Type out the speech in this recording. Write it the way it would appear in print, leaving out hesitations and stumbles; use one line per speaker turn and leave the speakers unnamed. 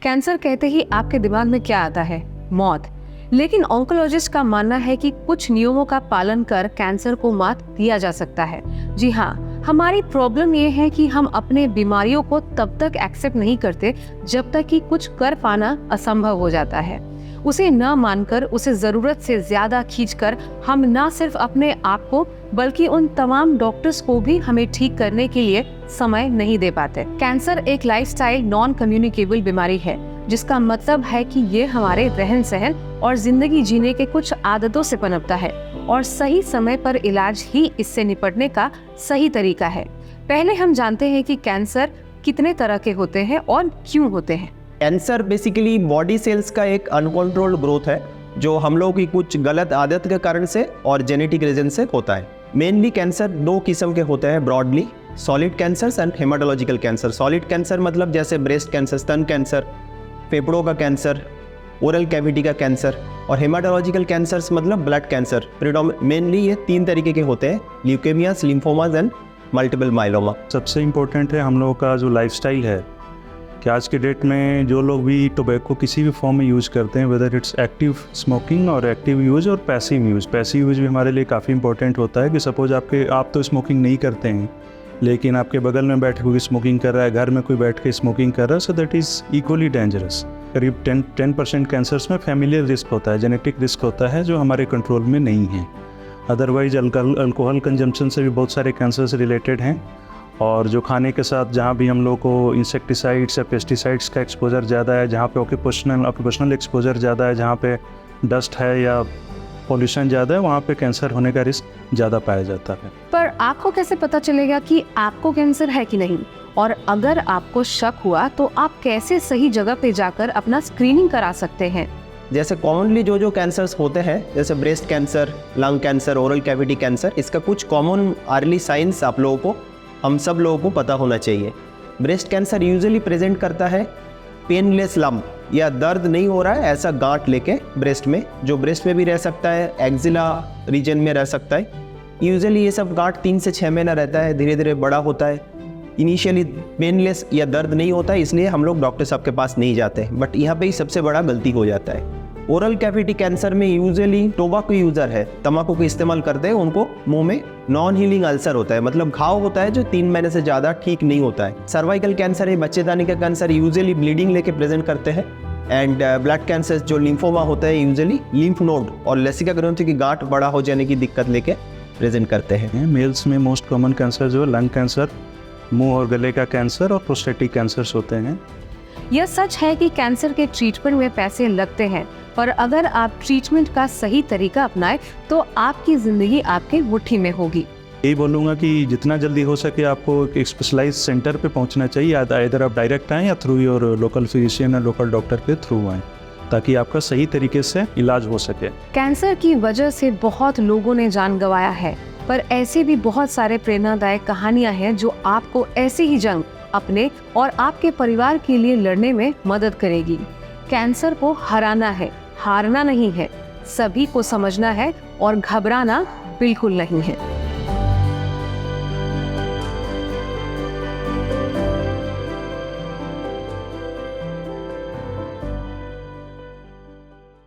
Cancer कहते ही आपके दिमाग में क्या आता है? मौत। लेकिन ऑन्कोलॉजिस्ट का मानना है कि कुछ नियमों का पालन कर कैंसर को मात दिया जा सकता है। जी हाँ, हमारी प्रॉब्लम ये है कि हम अपने बीमारियों को तब तक एक्सेप्ट नहीं करते जब तक कि कुछ कर पाना असंभव हो जाता है। उसे न मानकर, उसे जरूरत से ज्यादा खींचकर हम न सिर्फ अपने आप को बल्कि उन तमाम डॉक्टर्स को भी हमें ठीक करने के लिए समय नहीं दे पाते। कैंसर एक लाइफस्टाइल नॉन कम्युनिकेबल बीमारी है, जिसका मतलब है कि ये हमारे रहन सहन और जिंदगी जीने के कुछ आदतों से पनपता है और सही समय पर इलाज ही इससे निपटने का सही तरीका है। पहले हम जानते हैं कि कैंसर कितने तरह के होते हैं और क्यों होते हैं।
कैंसर बेसिकली बॉडी सेल्स का एक अनकंट्रोल्ड ग्रोथ है जो हम लोगों की कुछ गलत आदत के कारण से और जेनेटिक रीजन से होता है। मेनली कैंसर दो किस्म के होते हैं broadly, solid cancer and haematological cancer. Solid cancer मतलब जैसे ब्रेस्ट कैंसर, स्तन कैंसर, फेफड़ों का कैंसर, ओरल कैविटी का कैंसर, और हेमाटोलॉजिकल कैंसर्स मतलब ब्लड कैंसर। मेनली ये तीन तरीके के होते हैं, leukaemias, lymphomas and multiple myeloma.
सबसे इम्पोर्टेंट है हम लोगों का जो लाइफस्टाइल है कि आज के डेट में जो लोग भी टोबैको किसी भी फॉर्म में यूज़ करते हैं, वेदर इट्स एक्टिव स्मोकिंग और एक्टिव यूज़ और पैसिव यूज़। पैसिव यूज़ भी हमारे लिए काफ़ी इंपॉर्टेंट होता है कि सपोज आप तो स्मोकिंग नहीं करते हैं लेकिन आपके बगल में बैठ के कोई स्मोकिंग कर रहा है, घर में कोई बैठ के स्मोकिंग कर रहा है, so that is equally dangerous. करीब 10% कैंसर्स में फैमिलियल रिस्क होता है, जेनेटिक रिस्क होता है जो हमारे कंट्रोल में नहीं है। अदरवाइज अल्कोहल कंजम्पशन से भी बहुत सारे कैंसर से रिलेटेड हैं, और जो खाने के साथ जहाँ भी हम लोग को इंसेक्टिसाइड्स या पेस्टिसाइड्स का एक्सपोजर ज़्यादा है, जहाँ पे ऑक्यूपेशनल एक्सपोजर ज़्यादा है, जहाँ पे डस्ट है या पॉल्यूशन ज़्यादा है, वहाँ पे कैंसर होने का रिस्क ज़्यादा पाया जाता है।
पर आपको कैसे पता चलेगा कि आपको कैंसर है कि नहीं? और अगर आपको शक हुआ तो आप कैसे सही जगह पे जाकर अपना स्क्रीनिंग करा सकते हैं?
जैसे कॉमनली जो कैंसर्स होते हैं, जैसे breast cancer, lung cancer, oral cavity cancer, इसका कुछ कॉमन अर्ली साइंस आप लोगों को, हम सब लोगों को पता होना चाहिए। ब्रेस्ट कैंसर यूजुअली प्रेजेंट करता है पेनलेस लम्प या दर्द नहीं हो रहा है ऐसा गांठ लेके ब्रेस्ट में, जो ब्रेस्ट में भी रह सकता है, एक्जिला रीजन में रह सकता है। यूजुअली ये सब गांठ 3 से 6 महीना रहता है, धीरे धीरे बड़ा होता है। इनिशियली पेनलेस या दर्द नहीं होता है, इसलिए हम लोग डॉक्टर साहब के पास नहीं जाते, बट यहाँ पे ही सबसे बड़ा गलती हो जाता है। ओरल कैविटी कैंसर में यूजुअली टोबैको यूजर है, तंबाकू का इस्तेमाल करते हैं, उनको मुंह में नॉन हीलिंग अल्सर होता है, मतलब घाव होता है जो 3 महीने से ज़्यादा ठीक नहीं होता है। सर्वाइकल कैंसर है, बच्चेदानी का कैंसर, यूजुअली ब्लीडिंग लेके प्रेजेंट करते हैं। एंड ब्लड कैंसर जो लिम्फोमा होता है, यूजुअली लिम्फ नोड और लसिका ग्रंथि की गांठ बड़ा हो जाने की दिक्कत लेके प्रेजेंट करते हैं।
मेल्स में मोस्ट कॉमन कैंसर जो है लंग कैंसर, मुंह और गले का कैंसर और प्रोस्टेटिक कैंसर्स होते हैं।
यह सच है कि कैंसर के ट्रीटमेंट में पैसे लगते हैं, पर अगर आप ट्रीटमेंट का सही तरीका अपनाएं तो आपकी जिंदगी आपके मुट्ठी में होगी।
यही बोलूँगा कि जितना जल्दी हो सके आपको एक स्पेशलाइज्ड सेंटर पे पहुंचना चाहिए। इधर आप डायरेक्ट आएँ या थ्रू योर लोकल फिजिशियन या लोकल डॉक्टर के थ्रू आएँ, ताकि आपका सही तरीके से इलाज हो सके।
कैंसर की वजह से बहुत लोगों ने जान गंवाया है, पर ऐसे भी बहुत सारे प्रेरणादायक कहानियां हैं जो आपको ऐसे ही जंग अपने और आपके परिवार के लिए लड़ने में मदद करेगी। कैंसर को हराना है, हारना नहीं है। सभी को समझना है और घबराना बिल्कुल नहीं है।